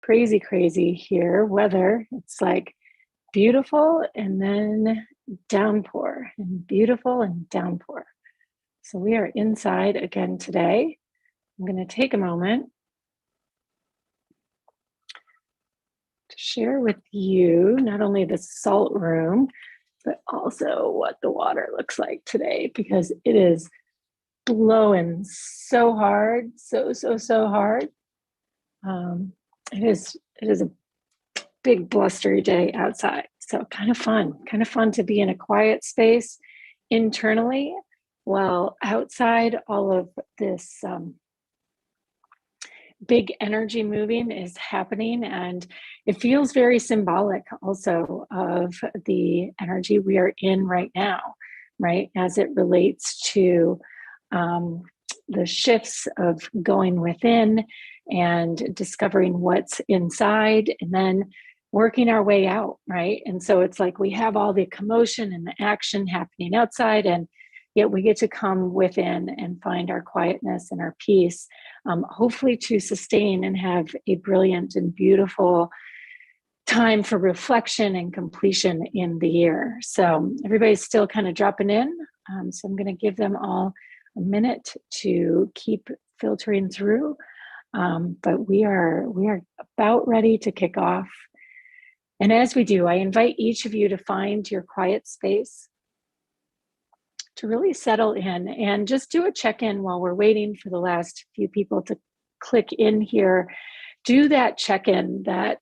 crazy, crazy here. Weather, it's like beautiful and then downpour and beautiful and downpour. So we are inside again today. I'm going to take a moment to share with you not only the salt room, but also what the water looks like today, because it is blowing so hard, so hard. It is a big blustery day outside. So kind of fun to be in a quiet space internally while outside all of this big energy moving is happening. And it feels very symbolic also of the energy we are in right now, right? As it relates to the shifts of going within and discovering what's inside and then working our way out, right? And so it's like we have all the commotion and the action happening outside, and yet we get to come within and find our quietness and our peace, hopefully to sustain and have a brilliant and beautiful time for reflection and completion in the year. So everybody's still kind of dropping in. So I'm going to give them all a minute to keep filtering through. But we are about ready to kick off. And as we do, I invite each of you to find your quiet space, to really settle in and just do a check-in while we're waiting for the last few people to click in here. Do that check-in that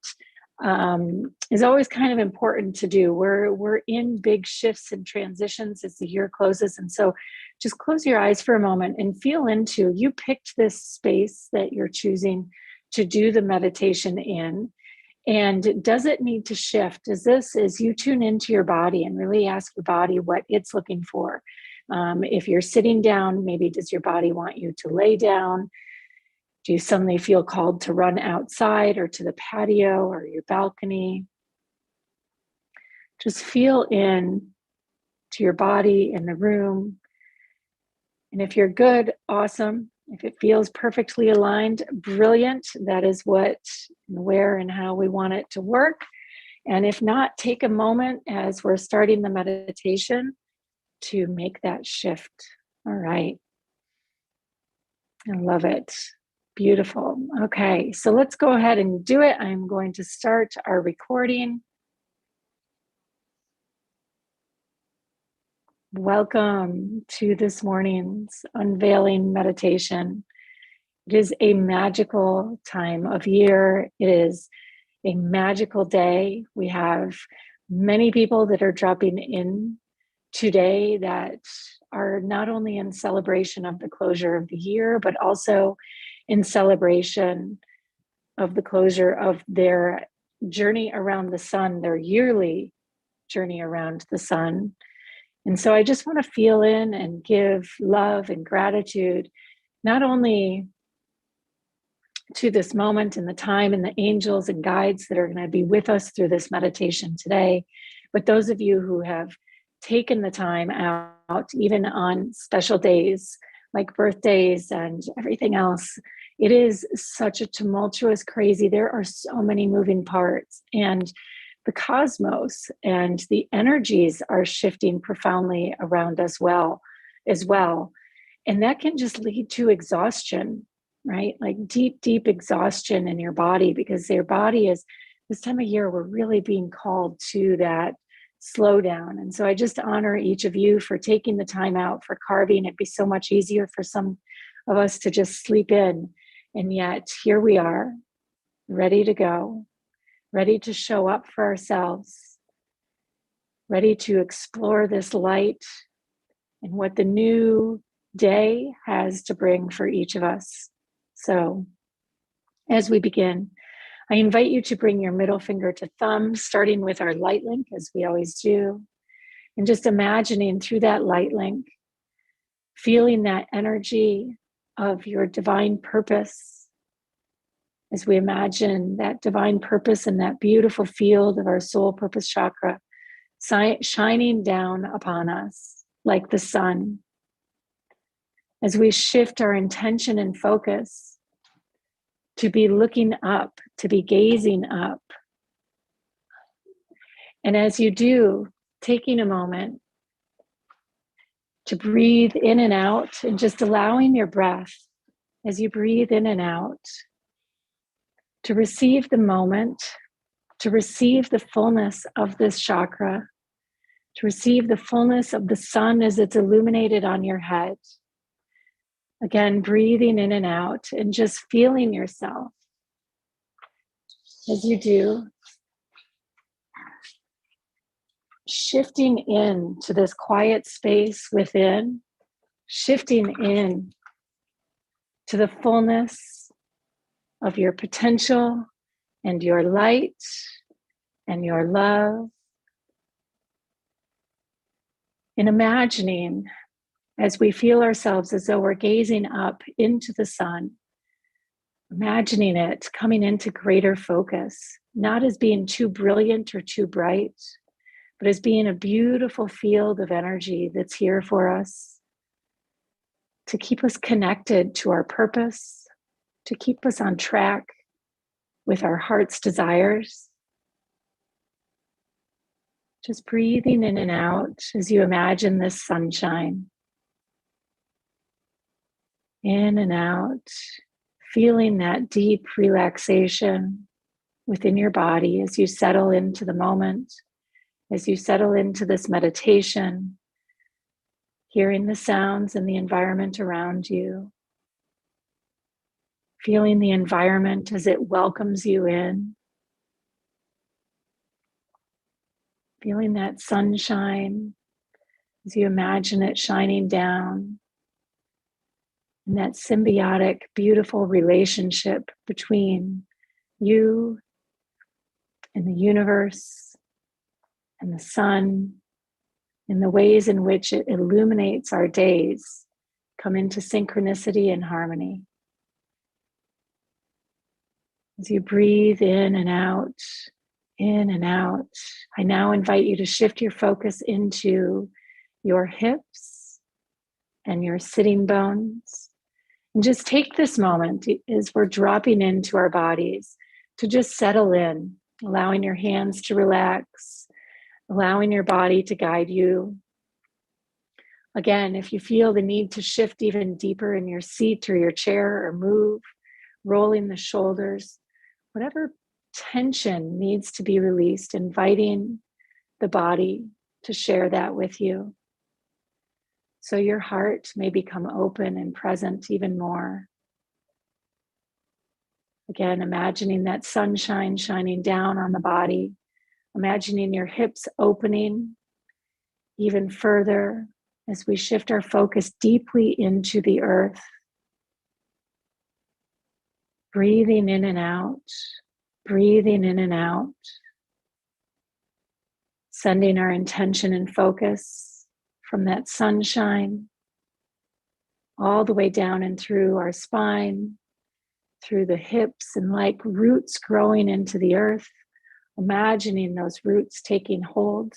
is always kind of important to do. We're in big shifts and transitions as the year closes. And so just close your eyes for a moment and feel into, you picked this space that you're choosing to do the meditation in. And does it need to shift? As you tune into your body and really ask your body what it's looking for. If you're sitting down, maybe does your body want you to lay down? Do you suddenly feel called to run outside or to the patio or your balcony? Just feel in to your body in the room. And if you're good, awesome. If it feels perfectly aligned, brilliant. That is what and where and how we want it to work. And if not, take a moment as we're starting the meditation to make that shift. All right. I love it. Beautiful. Okay, so let's go ahead and do it. I'm going to start our recording. Welcome to this morning's Unveiling Meditation. It is a magical time of year. It is a magical day. We have many people that are dropping in today that are not only in celebration of the closure of the year, but also in celebration of the closure of their journey around the sun, their yearly journey around the sun. And so I just want to feel in and give love and gratitude, not only to this moment and the time and the angels and guides that are going to be with us through this meditation today, but those of you who have taken the time out, even on special days like birthdays and everything else. It is such a tumultuous, crazy, there are so many moving parts, and the cosmos and the energies are shifting profoundly around us as well. And that can just lead to exhaustion, right? Like deep exhaustion in your body, because your body is, this time of year, we're really being called to that slow down. And so I just honor each of you for taking the time out, for carving. It'd be so much easier for some of us to just sleep in. And yet here we are, ready to go, ready to show up for ourselves, ready to explore this light and what the new day has to bring for each of us. So as we begin, I invite you to bring your middle finger to thumb, starting with our light link, as we always do, and just imagining through that light link, feeling that energy of your divine purpose, as we imagine that divine purpose and that beautiful field of our soul purpose chakra shining down upon us like the sun. As we shift our intention and focus to be looking up, to be gazing up. And as you do, taking a moment to breathe in and out, and just allowing your breath as you breathe in and out to receive the moment, to receive the fullness of this chakra, to receive the fullness of the sun as it's illuminated on your head. Again, breathing in and out and just feeling yourself as you do, shifting in to this quiet space within, shifting in to the fullness of your potential and your light and your love. In imagining, as we feel ourselves as though we're gazing up into the sun, imagining it coming into greater focus, not as being too brilliant or too bright, but as being a beautiful field of energy that's here for us to keep us connected to our purpose, to keep us on track with our heart's desires. Just breathing in and out as you imagine this sunshine. In and out, feeling that deep relaxation within your body as you settle into the moment, as you settle into this meditation, hearing the sounds and the environment around you, feeling the environment as it welcomes you in, feeling that sunshine as you imagine it shining down, and that symbiotic, beautiful relationship between you and the universe and the sun, in the ways in which it illuminates our days, come into synchronicity and harmony. As you breathe in and out, I now invite you to shift your focus into your hips and your sitting bones. And just take this moment as we're dropping into our bodies to just settle in, allowing your hands to relax, allowing your body to guide you. Again, if you feel the need to shift even deeper in your seat or your chair or move, rolling the shoulders, whatever tension needs to be released, inviting the body to share that with you. So your heart may become open and present even more. Again, imagining that sunshine shining down on the body, imagining your hips opening even further as we shift our focus deeply into the earth. Breathing in and out, breathing in and out, sending our intention and focus from that sunshine all the way down and through our spine, through the hips, and like roots growing into the earth, imagining those roots taking hold,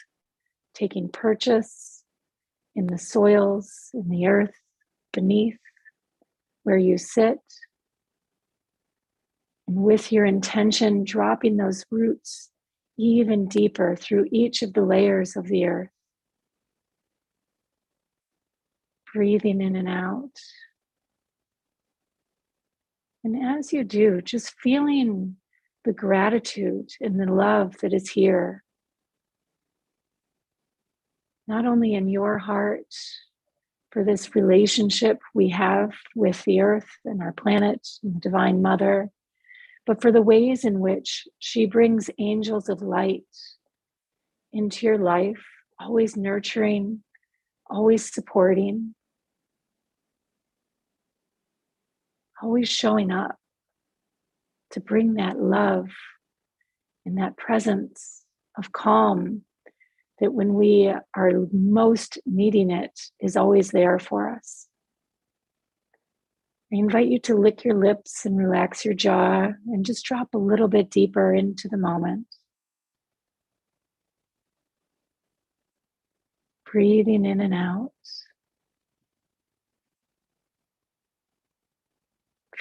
taking purchase in the soils, in the earth beneath where you sit. And with your intention, dropping those roots even deeper through each of the layers of the earth. Breathing in and out. And as you do, just feeling the gratitude and the love that is here, not only in your heart for this relationship we have with the earth and our planet and the Divine Mother, but for the ways in which she brings angels of light into your life, always nurturing, always supporting, always showing up to bring that love and that presence of calm that when we are most needing it is always there for us. I invite you to lick your lips and relax your jaw and just drop a little bit deeper into the moment. Breathing in and out.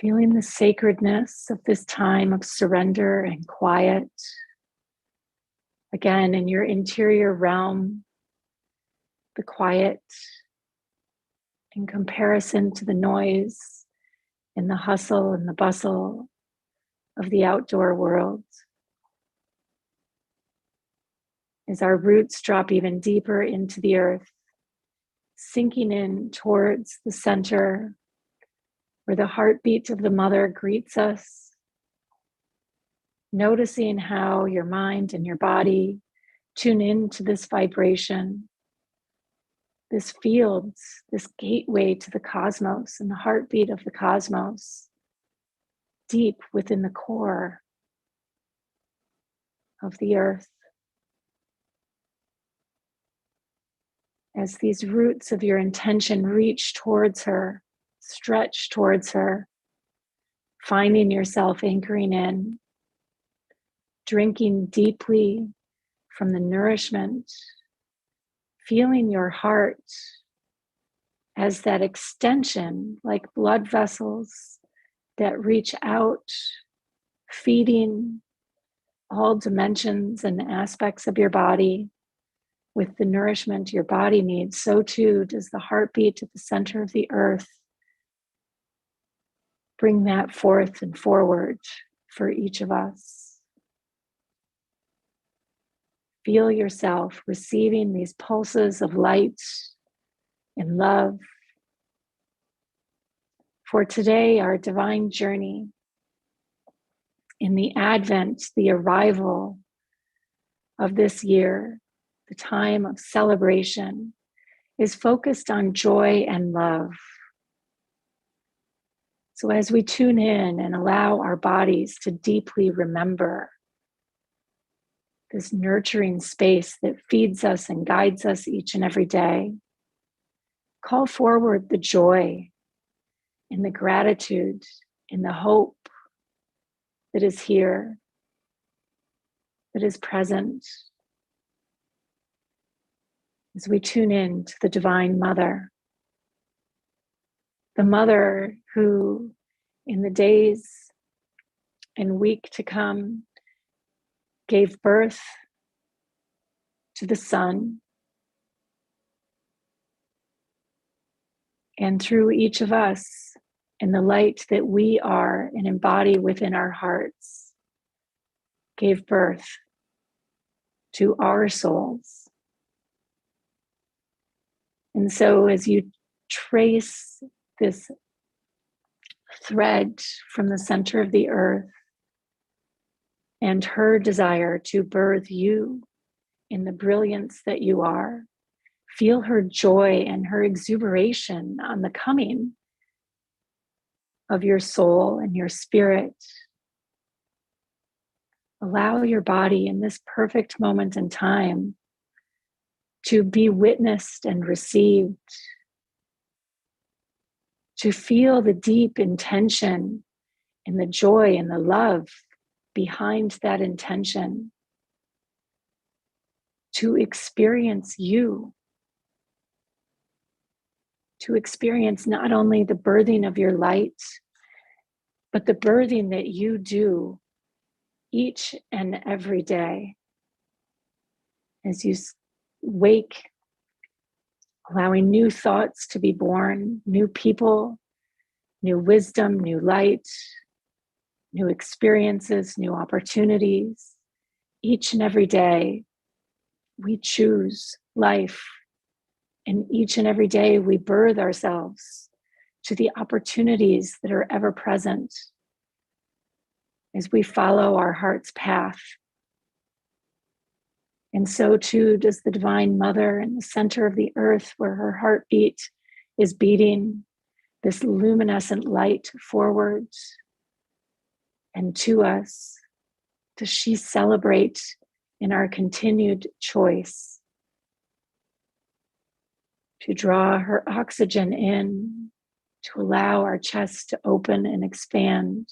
Feeling the sacredness of this time of surrender and quiet. Again, in your interior realm, the quiet in comparison to the noise and the hustle and the bustle of the outdoor world. As our roots drop even deeper into the earth, sinking in towards the center where the heartbeat of the mother greets us, noticing how your mind and your body tune into this vibration, this field, this gateway to the cosmos and the heartbeat of the cosmos, deep within the core of the earth. As these roots of your intention reach towards her, stretch towards her, finding yourself anchoring in, drinking deeply from the nourishment, feeling your heart as that extension, like blood vessels that reach out, feeding all dimensions and aspects of your body with the nourishment your body needs. So too does the heartbeat at the center of the earth bring that forth and forward for each of us. Feel yourself receiving these pulses of light and love. For today, our divine journey in the advent, the arrival of this year, the time of celebration, is focused on joy and love. So as we tune in and allow our bodies to deeply remember this nurturing space that feeds us and guides us each and every day, call forward the joy and the gratitude and the hope that is here, that is present, as we tune in to the Divine Mother, the Mother who in the days and week to come gave birth to the Son, and through each of us and the light that we are and embody within our hearts, gave birth to our souls. And so as you trace this thread from the center of the earth and her desire to birth you in the brilliance that you are, feel her joy and her exuberation on the coming of your soul and your spirit. Allow your body in this perfect moment in time to be witnessed and received, to feel the deep intention and the joy and the love behind that intention, to experience you, to experience not only the birthing of your light, but the birthing that you do each and every day as you wake, allowing new thoughts to be born, new people, new wisdom, new light, new experiences, new opportunities. Each and every day, we choose life. And each and every day, we birth ourselves to the opportunities that are ever present as we follow our heart's path. And so too does the Divine Mother in the center of the earth, where her heartbeat is beating this luminescent light forward and to us. Does she celebrate in our continued choice to draw her oxygen in, to allow our chest to open and expand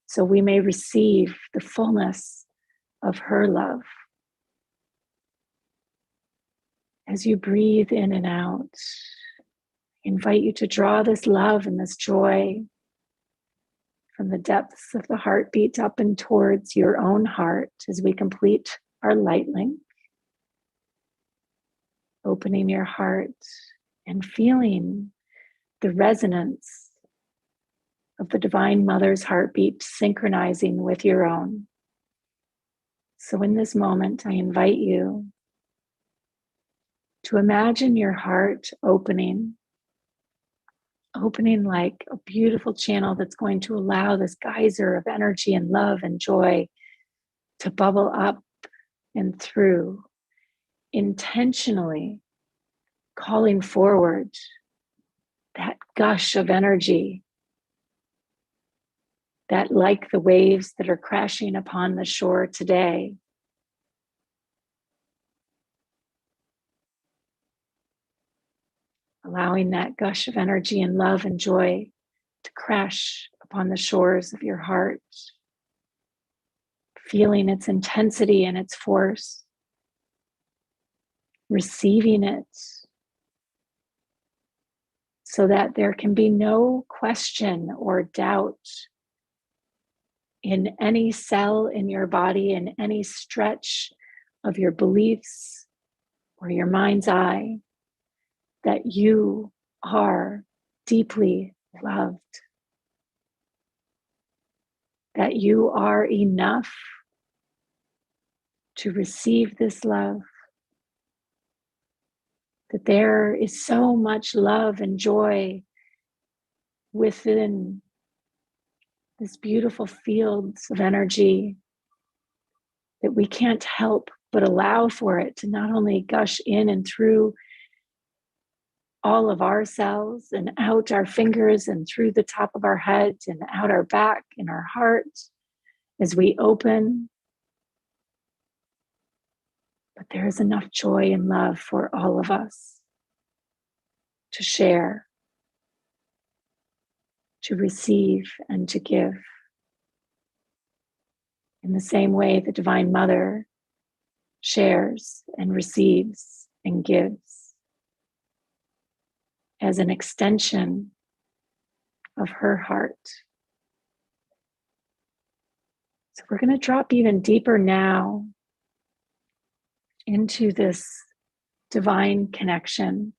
so we may receive the fullness of her love. As you breathe in and out, I invite you to draw this love and this joy from the depths of the heartbeat up and towards your own heart as we complete our light link. Opening your heart and feeling the resonance of the Divine Mother's heartbeat synchronizing with your own. So in this moment, I invite you to imagine your heart opening like a beautiful channel that's going to allow this geyser of energy and love and joy to bubble up and through, intentionally calling forward that gush of energy that, like the waves that are crashing upon the shore today, allowing that gush of energy and love and joy to crash upon the shores of your heart, feeling its intensity and its force, receiving it so that there can be no question or doubt in any cell in your body, in any stretch of your beliefs or your mind's eye, that you are deeply loved, that you are enough to receive this love, that there is so much love and joy within this beautiful fields of energy that we can't help but allow for it to not only gush in and through all of our cells and out our fingers and through the top of our heads and out our back and our hearts as we open, but there is enough joy and love for all of us to share, to receive, and to give. In the same way, the Divine Mother shares and receives and gives as an extension of her heart. So we're going to drop even deeper now into this divine connection,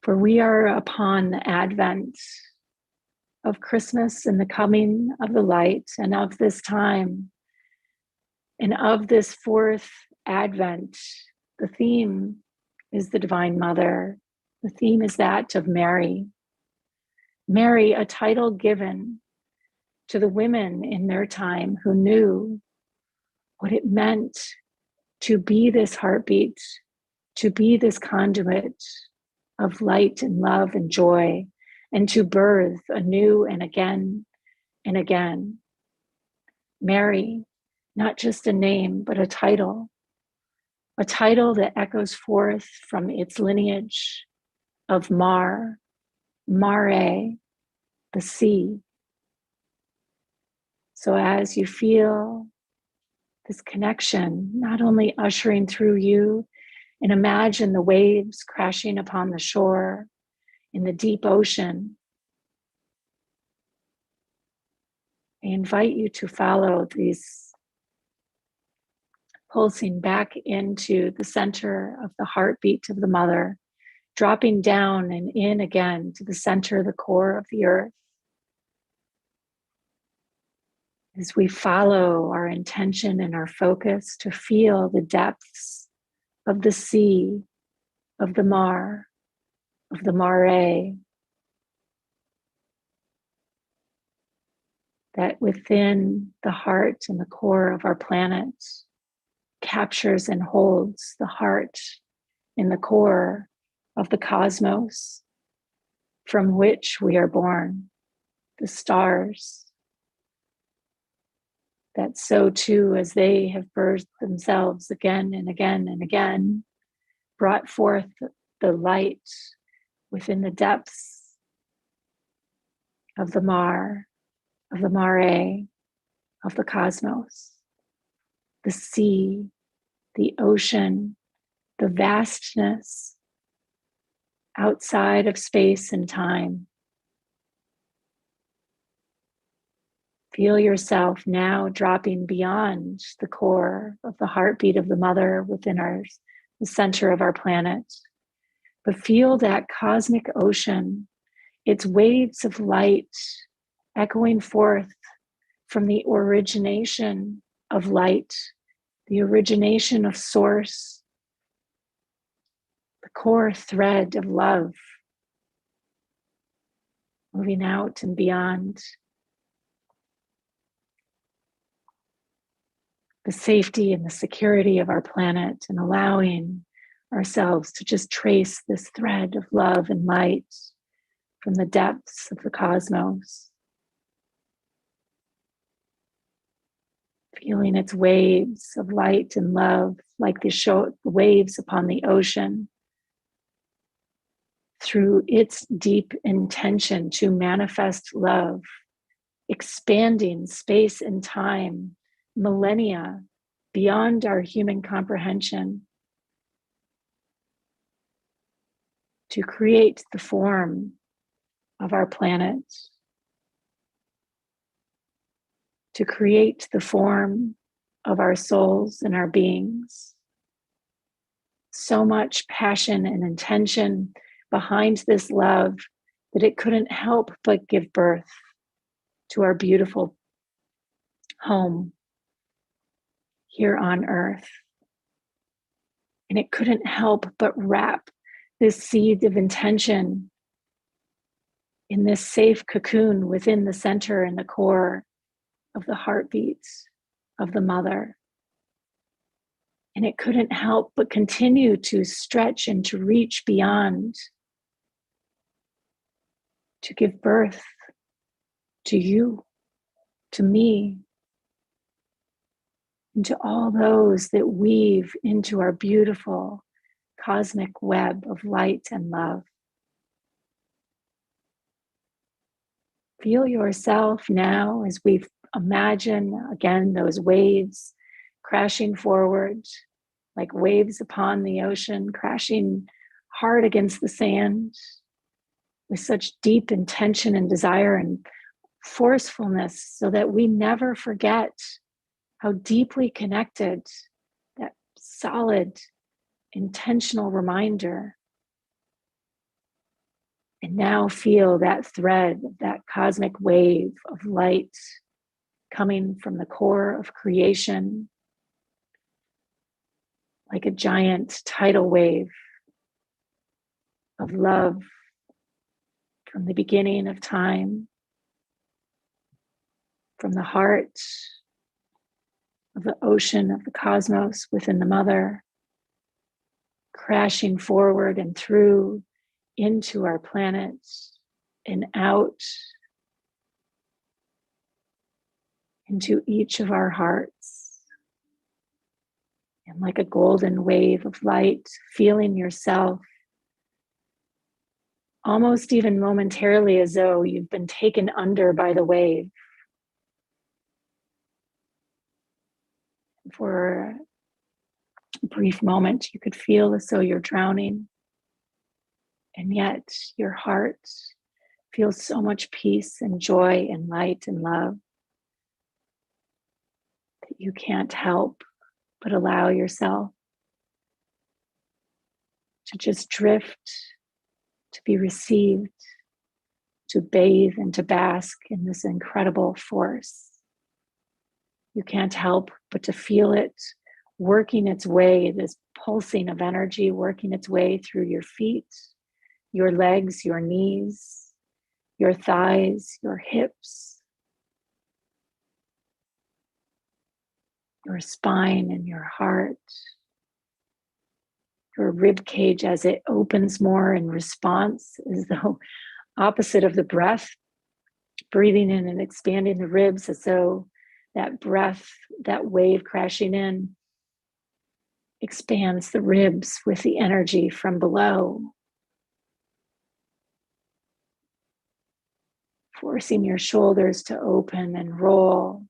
for we are upon the advent of Christmas and the coming of the light, and of this time and of this fourth advent. The theme is the Divine Mother. The theme is that of Mary. Mary, a title given to the women in their time who knew what it meant to be this heartbeat, to be this conduit of light and love and joy, and to birth anew and again and again. Mary, not just a name, but a title that echoes forth from its lineage of Mare, the sea. So as you feel this connection, not only ushering through you, and imagine the waves crashing upon the shore in the deep ocean, I invite you to follow these pulsing back into the center of the heartbeat of the mother, dropping down and in again to the center, the core of the earth. As we follow our intention and our focus to feel the depths of the sea, of the Mare, that within the heart and the core of our planet captures and holds the heart in the core of the cosmos from which we are born, the stars, that so too, as they have birthed themselves again and again and again, brought forth the light within the depths of the Mare, of the cosmos, the sea, the ocean, the vastness outside of space and time. Feel yourself now dropping beyond the core of the heartbeat of the mother within the center of our planet. But feel that cosmic ocean, its waves of light echoing forth from the origination of light, the origination of source, the core thread of love, moving out and beyond the safety and the security of our planet, and allowing ourselves to just trace this thread of love and light from the depths of the cosmos, feeling its waves of light and love like the waves upon the ocean, through its deep intention to manifest love, expanding space and time, millennia beyond our human comprehension, to create the form of our planet, to create the form of our souls and our beings. So much passion and intention behind this love that it couldn't help but give birth to our beautiful home here on earth. And it couldn't help but wrap this seed of intention in this safe cocoon within the center and the core of the heartbeats of the mother. And it couldn't help but continue to stretch and to reach beyond, to give birth to you, to me, and to all those that weave into our beautiful cosmic web of light and love. Feel yourself now as we imagine again those waves crashing forward, like waves upon the ocean, crashing hard against the sand with such deep intention and desire and forcefulness, so that we never forget how deeply connected, that solid, intentional reminder. And now feel that thread, that cosmic wave of light coming from the core of creation, like a giant tidal wave of love from the beginning of time, from the heart of the ocean of the cosmos within the mother, crashing forward and through into our planet and out into each of our hearts. And like a golden wave of light, feeling yourself almost even momentarily as though you've been taken under by the wave. For a brief moment, you could feel as though you're drowning, and yet your heart feels so much peace and joy and light and love that you can't help but allow yourself to just drift, to be received, to bathe and to bask in this incredible force. You can't help but to feel it working its way, this pulsing of energy working its way through your feet, your legs, your knees, your thighs, your hips, your spine and your heart, your rib cage as it opens more in response, as though opposite of the breath, breathing in and expanding the ribs as though that breath, that wave crashing in, expands the ribs with the energy from below, forcing your shoulders to open and roll,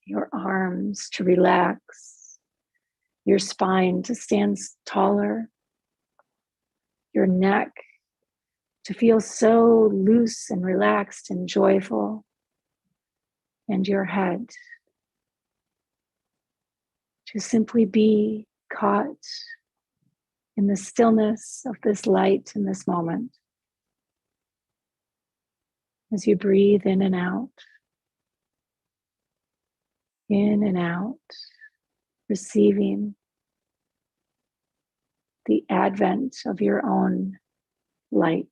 your arms to relax, your spine to stand taller, your neck to feel so loose and relaxed and joyful, and your head, to simply be caught in the stillness of this light in this moment. As you breathe in and out, receiving the advent of your own light.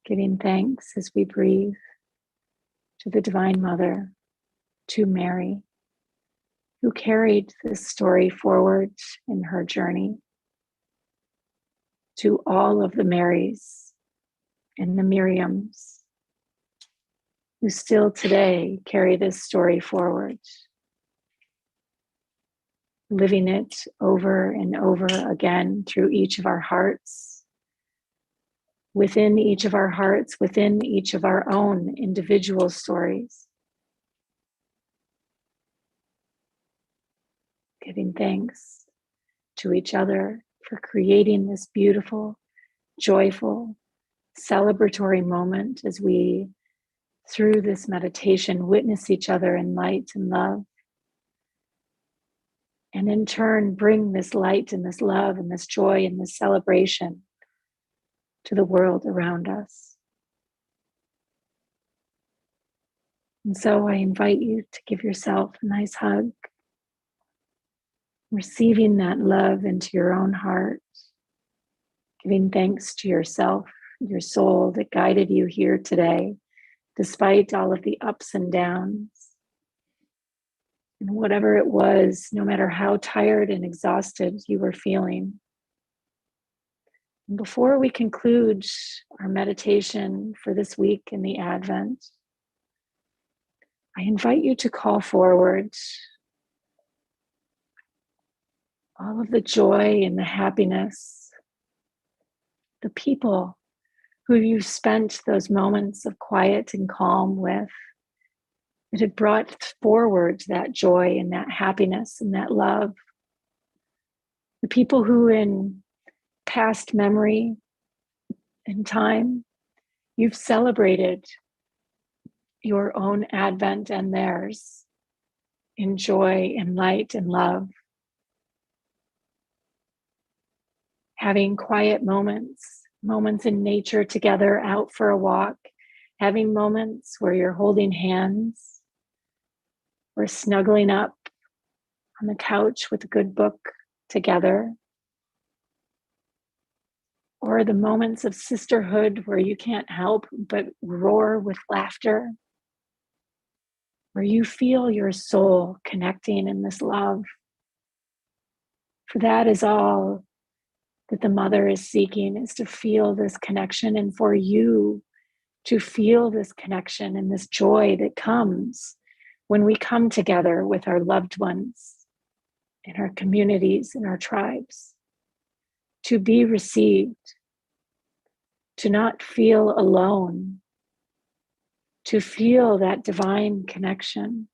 Giving thanks as we breathe to the Divine Mother, to Mary, who carried this story forward in her journey, to all of the Marys and the Miriams who still today carry this story forward, living it over and over again through each of our hearts, within each of our hearts, within each of our own individual stories. Giving thanks to each other for creating this beautiful, joyful, celebratory moment as we, through this meditation, witness each other in light and love. And in turn, bring this light and this love and this joy and this celebration to the world around us. And so I invite you to give yourself a nice hug, receiving that love into your own heart, giving thanks to yourself, your soul that guided you here today, despite all of the ups and downs. And whatever it was, no matter how tired and exhausted you were feeling. And before we conclude our meditation for this week in the Advent, I invite you to call forward all of the joy and the happiness, the people who you've spent those moments of quiet and calm with, that have brought forward that joy and that happiness and that love. The people who in past memory and time, you've celebrated your own Advent and theirs in joy and light and love. Having quiet moments, moments in nature together, out for a walk, having moments where you're holding hands or snuggling up on the couch with a good book together, or the moments of sisterhood where you can't help but roar with laughter, where you feel your soul connecting in this love. For that is all that the mother is seeking, is to feel this connection, and for you to feel this connection and this joy that comes when we come together with our loved ones in our communities, in our tribes, to be received, to not feel alone, to feel that divine connection.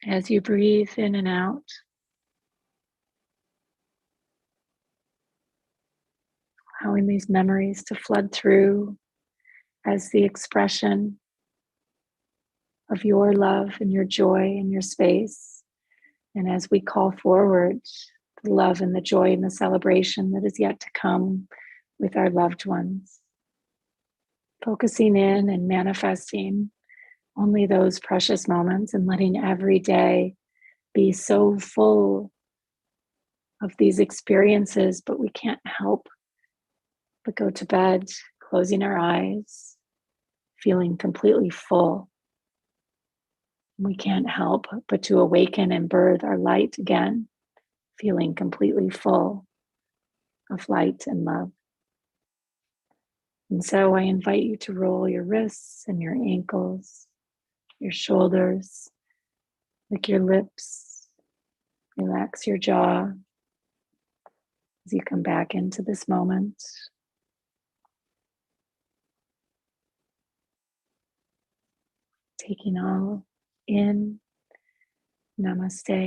As you breathe in and out, allowing these memories to flood through as the expression of your love and your joy in your space. And as we call forward the love and the joy and the celebration that is yet to come with our loved ones, focusing in and manifesting only those precious moments and letting every day be so full of these experiences, but we can't help but go to bed, closing our eyes, feeling completely full. We can't help but to awaken and birth our light again, feeling completely full of light and love. And so I invite you to roll your wrists and your ankles, your shoulders, lick your lips, relax your jaw as you come back into this moment. Taking all in Namaste.